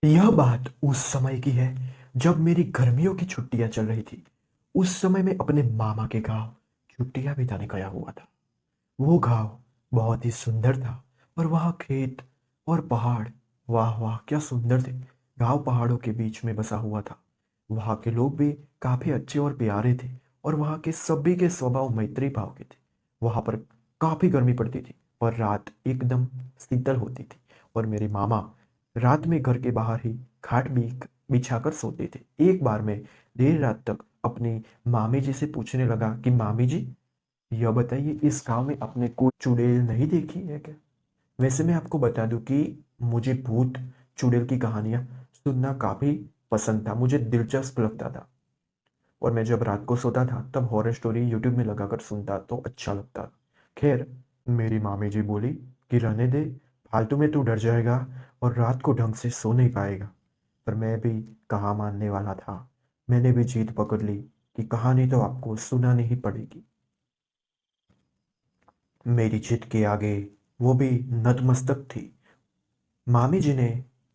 यह बात उस समय की है जब मेरी गर्मियों की छुट्टियां चल रही थी। उस समय मैं अपने मामा के गांव छुट्टियां बिताने गया हुआ था। वो गांव बहुत ही सुंदर था और वहाँ खेत और पहाड़, वाह वाह क्या सुंदर थे। गांव पहाड़ों के बीच में बसा हुआ था। वहाँ के लोग भी काफी अच्छे और प्यारे थे और वहाँ के सभी के स्वभाव मैत्री भाव के थे। वहाँ पर काफी गर्मी पड़ती थी और रात एकदम शीतल होती थी। और मेरे मामा रात में घर के बाहर ही खाट भी बिछाकर सोते थे। एक बार मैं देर रात तक अपनी मामी जी से पूछने लगा कि मामी जी, यह बताइए इस गांव में आपने कोई चुड़ैल नहीं देखी है क्या? वैसे मैं आपको बता दूं कि मुझे भूत चुड़ैल की कहानियां सुनना काफी पसंद था, मुझे दिलचस्प लगता था। और मैं जब रात को सोता था तब हॉरर स्टोरी यूट्यूब में लगाकर सुनता तो अच्छा लगता। खैर, मेरी मामी जी बोली कि रहने दे, फालतू में तू डर जाएगा और रात को ढंग से सो नहीं पाएगा। पर मैं भी कहाँ मानने वाला था। मैंने भी जीत पकड़ ली कि कहानी तो आपको सुनानी ही पड़ेगी। मेरी जिद के आगे वो भी नतमस्तक थी। मामी जी ने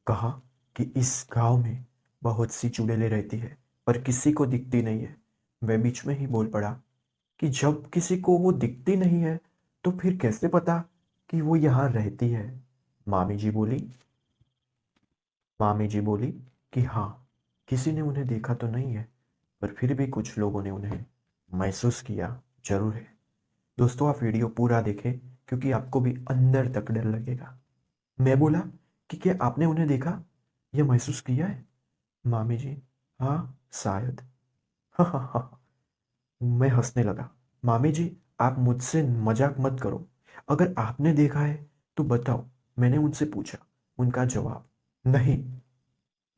कहा कि इस गांव में बहुत सी चुड़ैलें रहती है पर किसी को दिखती नहीं है। मैं बीच में ही बोल पड़ा कि जब किसी को वो दिखती नहीं है तो फिर कैसे पता कि वो यहाँ रहती है? मामी जी बोली मामी जी बोली कि हाँ, किसी ने उन्हें देखा तो नहीं है पर फिर भी कुछ लोगों ने उन्हें महसूस किया जरूर है। दोस्तों, आप वीडियो पूरा देखें क्योंकि आपको भी अंदर तक डर लगेगा। मैं बोला कि क्या आपने उन्हें देखा या महसूस किया है? मामी जी, हाँ, शायद। हाँ हाँ हाँ। मैं हंसने लगा। मामी जी, आप मुझसे मजाक मत करो। अगर आपने देखा है तो बताओ, मैंने उनसे पूछा। उनका जवाब नहीं,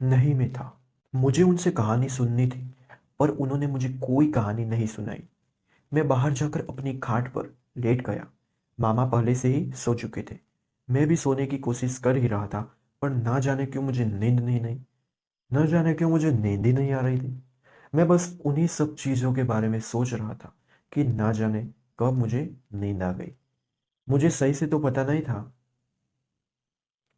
नहीं में था। मुझे उनसे कहानी सुननी थी पर उन्होंने मुझे कोई कहानी नहीं सुनाई। मैं बाहर जाकर अपनी खाट पर लेट गया। मामा पहले से ही सो चुके थे। मैं भी सोने की कोशिश कर ही रहा था पर ना जाने क्यों मुझे नींद नहीं नहीं न जाने क्यों मुझे नींद ही नहीं आ रही थी। मैं बस उन्हीं सब चीज़ों के बारे में सोच रहा था कि ना जाने कब मुझे नींद आ गई। मुझे सही से तो पता नहीं था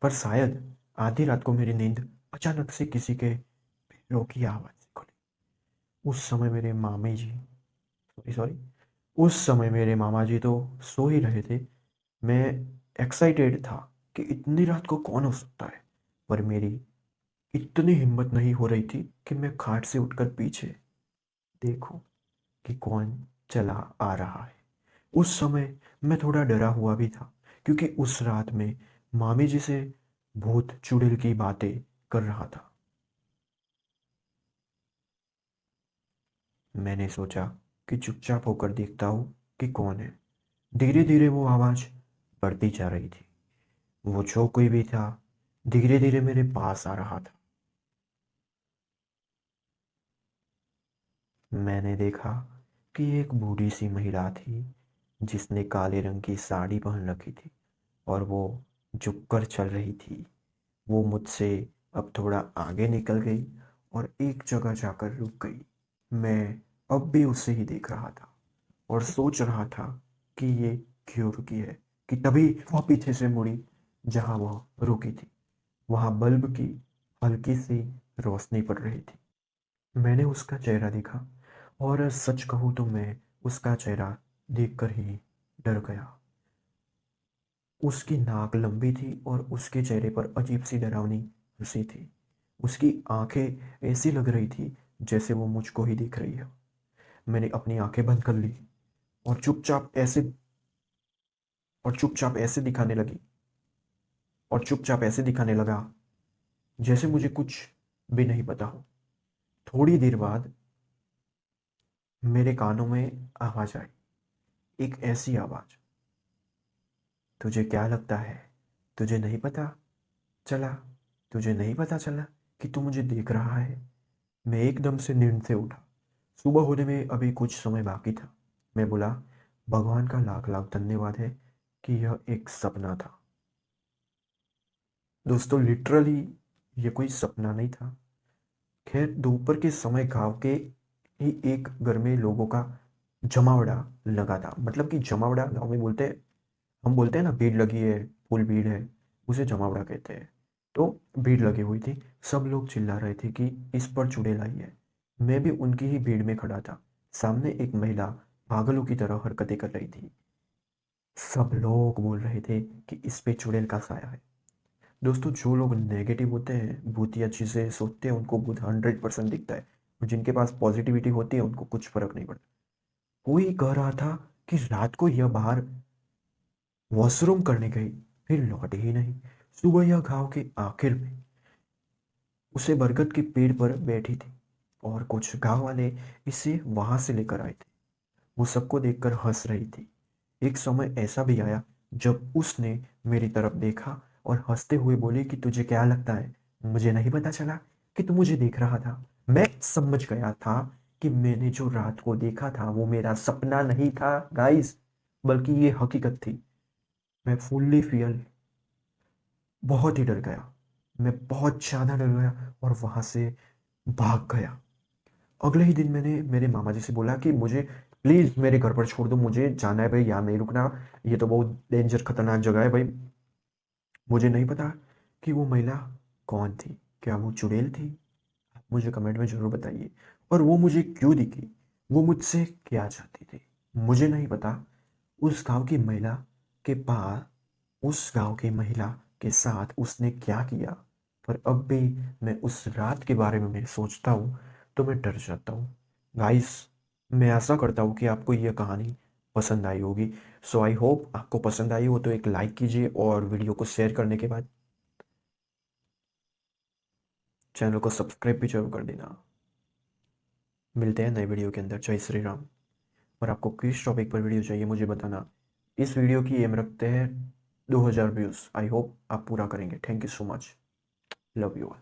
पर शायद आधी रात को मेरी नींद अचानक से किसी के पैरों की आवाज़ से खुली। उस समय मेरे मामी जी सॉरी सॉरी उस समय मेरे मामा जी तो सो ही रहे थे। मैं एक्साइटेड था कि इतनी रात को कौन हो सकता है, पर मेरी इतनी हिम्मत नहीं हो रही थी कि मैं खाट से उठकर पीछे देखूं कि कौन चला आ रहा है। उस समय मैं थोड़ा डरा हुआ भी था क्योंकि उस रात में मामी जी से भूत चुड़ैल की बातें कर रहा था। मैंने सोचा कि चुपचाप होकर देखता हूँ कि कौन है। धीरे धीरे वो आवाज़ बढ़ती जा रही थी। वो जो कोई भी था धीरे धीरे मेरे पास आ रहा था। मैंने देखा कि एक बूढ़ी सी महिला थी जिसने काले रंग की साड़ी पहन रखी थी और वो झुककर चल रही थी। वो मुझसे अब थोड़ा आगे निकल गई और एक जगह जाकर रुक गई। मैं अब भी उसे ही देख रहा था और सोच रहा था कि ये क्यों रुकी है, कि तभी वह पीछे से मुड़ी जहां वह रुकी थी। वहां बल्ब की हल्की सी रोशनी पड़ रही थी। मैंने उसका चेहरा देखा और सच कहूँ तो मैं उसका चेहरा देखकर ही डर गया। उसकी नाक लंबी थी और उसके चेहरे पर अजीब सी डरावनी हंसी थी। उसकी आंखें ऐसी लग रही थी जैसे वो मुझको ही देख रही है। मैंने अपनी आंखें बंद कर ली और चुपचाप ऐसे दिखाने लगी और चुपचाप ऐसे दिखाने लगा जैसे मुझे कुछ भी नहीं पता हो। थोड़ी देर बाद मेरे कानों में आवाज आई, एक ऐसी आवाज, तुझे क्या लगता है, तुझे नहीं पता चला, तुझे नहीं पता चला कि तू मुझे देख रहा है? मैं एकदम से नींद से उठा। सुबह होने में अभी कुछ समय बाकी था। मैं बोला, भगवान का लाख लाख धन्यवाद है कि यह एक सपना था। दोस्तों, लिटरली ये कोई सपना नहीं था। खैर, दोपहर के समय गांव के ही एक घर में लोगों का जमावड़ा लगा था। मतलब कि जमावड़ा गांव में बोलते हैं, हम बोलते हैं ना, भीड़ लगी है, फुल भीड़ है, उसे जमावड़ा कहते हैं। तो भीड़ लगी हुई थी। सब लोग चिल्ला रहे थे कि इस पर चुड़ैल आई है। मैं भी उनकी ही भीड़ में खड़ा था। सामने एक महिला पागलों की तरह हरकतें कर रही थी। सब लोग बोल रहे थे कि इस पे चुड़ैल का साया है। दोस्तों, जो लोग नेगेटिव होते हैं, भूतिया चीज़ें सोचते हैं, उनको भूत 100% दिखता है। और जिनके पास पॉजिटिविटी होती है उनको कुछ फर्क नहीं पड़ता। कोई कह रहा था कि रात को यह बाहर वॉशरूम करने गई, फिर लौटे ही नहीं। सुबह यह गांव के आखिर में उसे बरगद के पेड़ पर बैठी थी और कुछ गांव वाले इसे वहां से लेकर आए थे। वो सबको देखकर हंस रही थी। एक समय ऐसा भी आया जब उसने मेरी तरफ देखा और हंसते हुए बोली कि तुझे क्या लगता है, मुझे नहीं पता चला कि तू मुझे देख रहा था। मैं समझ गया था कि मैंने जो रात को देखा था वो मेरा सपना नहीं था गाइस, बल्कि ये हकीकत थी। मैं फुल्ली फियल बहुत ही डर गया। मैं बहुत ज़्यादा डर गया और वहां से भाग गया। अगले ही दिन मैंने मेरे मामा जी से बोला कि मुझे प्लीज़ मेरे घर पर छोड़ दो, मुझे जाना है भाई, यहाँ नहीं रुकना। ये तो बहुत डेंजर खतरनाक जगह है भाई। मुझे नहीं पता कि वो महिला कौन थी। क्या वो चुड़ैल थी? आप मुझे कमेंट में ज़रूर बताइए। और वो मुझे क्यों दिखी? वो मुझसे क्या चाहती थी? मुझे नहीं पता। उस गांव की महिला के पास उस गांव की महिला के साथ उसने क्या किया, पर अब भी मैं उस रात के बारे में मैं सोचता हूँ तो मैं डर जाता हूँ। गाइस, मैं आशा करता हूँ कि आपको यह कहानी पसंद आई होगी। सो आई होप आपको पसंद आई हो तो एक लाइक कीजिए और वीडियो को शेयर करने के बाद चैनल को सब्सक्राइब भी जरूर कर देना। मिलते हैं नए वीडियो के अंदर। जय श्री राम। और आपको किस टॉपिक पर वीडियो चाहिए मुझे बताना। इस वीडियो की एम रखते हैं 2000 व्यूज़। आई होप आप पूरा करेंगे। Thank you so much. Love you all.